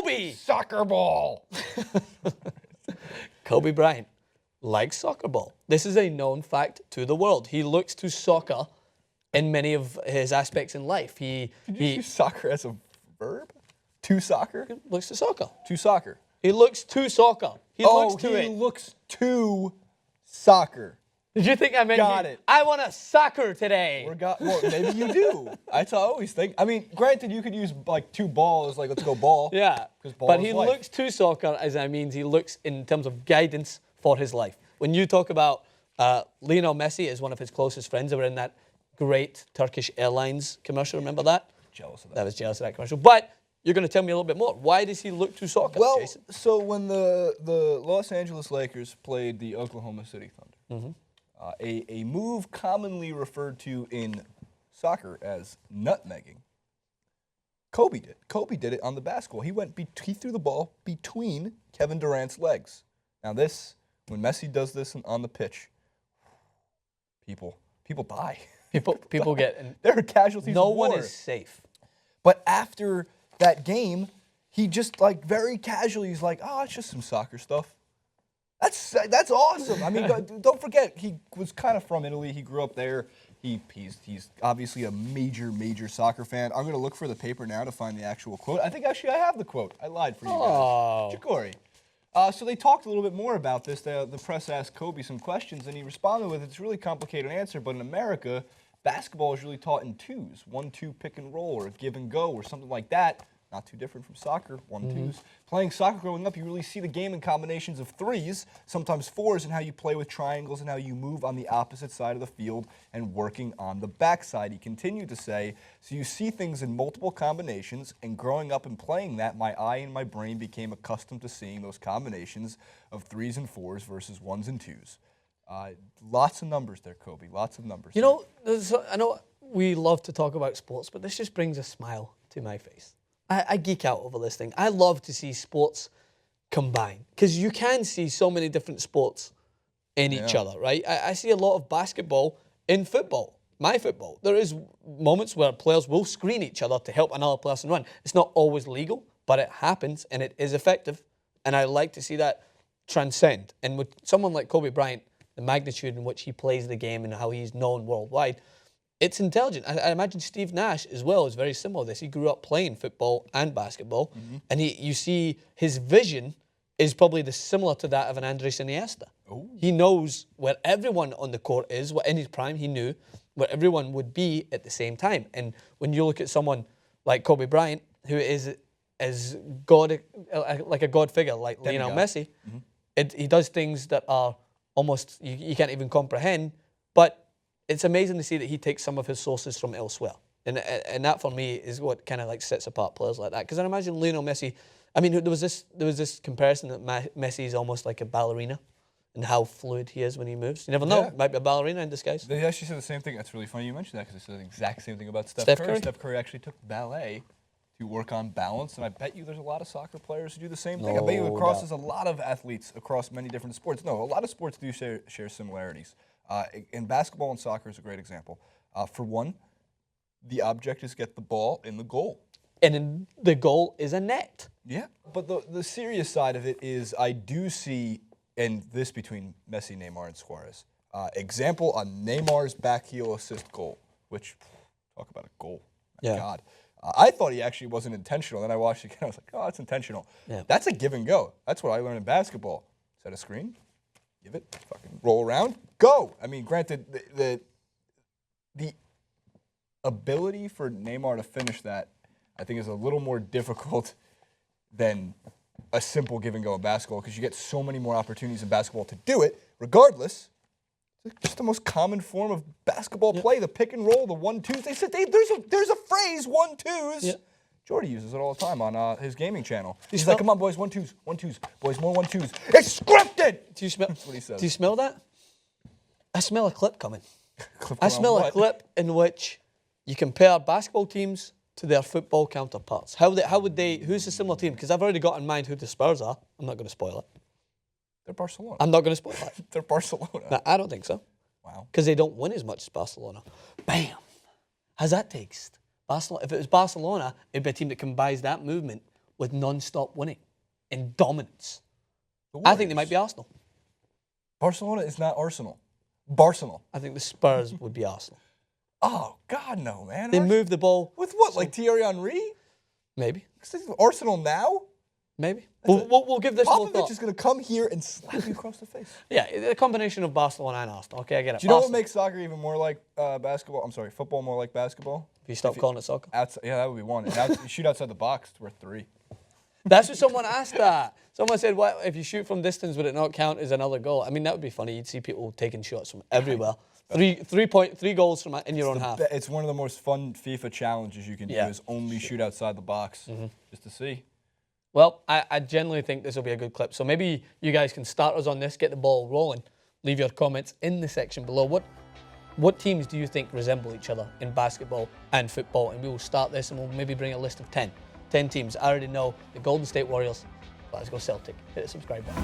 Kobe! Soccer ball. Kobe Bryant likes soccer ball. This is a known fact to the world. He looks to soccer in many of his aspects in life. Did you use soccer as a verb? To soccer? Looks to soccer. To soccer. He looks to soccer. He looks to he it. looks to soccer. Did you think I meant Got it. I want a soccer today? Well, maybe you do. I always think. I mean, granted, you could use like two balls, like let's go ball. Yeah. Ball But is he life. looks to soccer as I means he looks in terms of guidance for his life. When you talk about Lionel Messi as one of his closest friends, they were in that great Turkish Airlines commercial. Remember that? Jealous of that. That was jealous of that commercial. But you're going to tell me a little bit more. Why does he look to soccer, Well, Jason? so when the Los Angeles Lakers played the Oklahoma City Thunder, a move commonly referred to in soccer as nutmegging, Kobe did. Kobe did it on the basketball. He threw the ball between Kevin Durant's legs. Now when Messi does this on the pitch, people die. People get... There are casualties No of war. one is safe. But after that game, he just like very casually, he's like, "Oh, it's just some soccer stuff." That's awesome. I mean, don't forget, he was kind of from Italy. He grew up there. He's obviously a major soccer fan. I'm gonna look for the paper now to find the actual quote. I think actually I have the quote. I lied for you guys. Chikori. So they talked a little bit more about this. The press asked Kobe some questions, and he responded with, "It's a really complicated answer, but in America, basketball is really taught in twos, 1-2 pick and roll, or give and go, or something like that. Not too different from soccer, 1-2s. Playing soccer growing up, you really see the game in combinations of threes, sometimes fours, and how you play with triangles and how you move on the opposite side of the field and working on the backside." He continued to say, "So you see things in multiple combinations, and growing up and playing that, my eye and my brain became accustomed to seeing those combinations of threes and fours versus ones and twos." Lots of numbers there, Kobe. Lots of numbers. You know, I know we love to talk about sports, but this just brings a smile to my face. I geek out over this thing. I love to see sports combine because you can see so many different sports in each other, right? I see a lot of basketball in football, my football. There is moments where players will screen each other to help another person run. It's not always legal, but it happens and it is effective. And I like to see that transcend. And with someone like Kobe Bryant, the magnitude in which he plays the game and how he's known worldwide, it's intelligent. I imagine Steve Nash as well is very similar to this. He grew up playing football and basketball, and you see his vision is probably similar to that of an Andres Iniesta. Ooh. He knows where everyone on the court is. In his prime, he knew where everyone would be at the same time. And when you look at someone like Kobe Bryant, who is as God, like a God figure, like Lionel Messi, he does things that are almost you can't even comprehend, but it's amazing to see that he takes some of his sources from elsewhere. And that, for me, is what kind of like sets apart players like that. Because I imagine Lionel Messi, I mean, there was this comparison that Messi is almost like a ballerina and how fluid he is when he moves. You never know. Yeah. Might be a ballerina in disguise. They actually said the same thing. That's really funny you mentioned that because they said the exact same thing about Steph Steph Curry. Curry? Steph Curry actually took ballet to work on balance, and I bet you there's a lot of soccer players who do the same thing. I bet you it crosses a lot of athletes across many different sports. No, a lot of sports do share similarities. And basketball and soccer is a great example. For one, the object is get the ball in the goal. And the goal is a net. Yeah, but the serious side of it is I do see, and this between Messi, Neymar, and Suarez, example on Neymar's back heel assist goal, which, talk about a goal. My God. I thought he actually wasn't intentional. Then I watched it again. I was like, oh, it's intentional. Yeah. That's a give and go. That's what I learned in basketball. Set a screen, give it, fucking roll around, go. I mean, granted, the ability for Neymar to finish that, I think, is a little more difficult than a simple give and go in basketball because you get so many more opportunities in basketball to do it. Regardless, it's just the most common form of basketball play, the pick and roll, the 1-2s. They said there's a phrase, 1-2s. Yeah. Jordy uses it all the time on his gaming channel. He's like, come on, boys, 1-2s, 1-2s. Boys, more 1-2s. It's scripted! Do you smell? That's what he says. Do you smell that? I smell a clip coming. I smell a clip in which you compare basketball teams to their football counterparts. Who's the similar team? Because I've already got in mind who the Spurs are. I'm not going to spoil it. They're Barcelona. I'm not going to spoil it. They're Barcelona. No, I don't think so. Wow. Because they don't win as much as Barcelona. Bam. How's that taste? Barcelona. If it was Barcelona, it'd be a team that combines that movement with non-stop winning and dominance. The I think they Warriors. might be Arsenal. Barcelona is not Arsenal. Barcelona. I think the Spurs would be Arsenal. Oh, God, no, man. They move the ball. With what, like Thierry Henry? Maybe. Arsenal now? Maybe. We'll give this a little Popovich thought. is going to come here and slap you across the face. Yeah, a combination of Barcelona and Arsenal. Okay, I get it. Do you know what Arsenal. makes soccer even more like basketball? I'm sorry, football more like basketball? If you stop calling it soccer. Outside, yeah, that would be one. And you shoot outside the box, it's worth 3. That's what someone asked that. Someone said, "What if you shoot from distance? Would it not count as another goal?" I mean, that would be funny. You'd see people taking shots from everywhere. 3 goals from in your own half. It's one of the most fun FIFA challenges you can do is only shoot outside the box just to see. Well, I genuinely think this will be a good clip. So maybe you guys can start us on this, get the ball rolling. Leave your comments in the section below. What teams do you think resemble each other in basketball and football? And we will start this and we'll maybe bring a list of 10. 10 teams. I already know the Golden State Warriors. Let's go Celtic. Hit the subscribe button.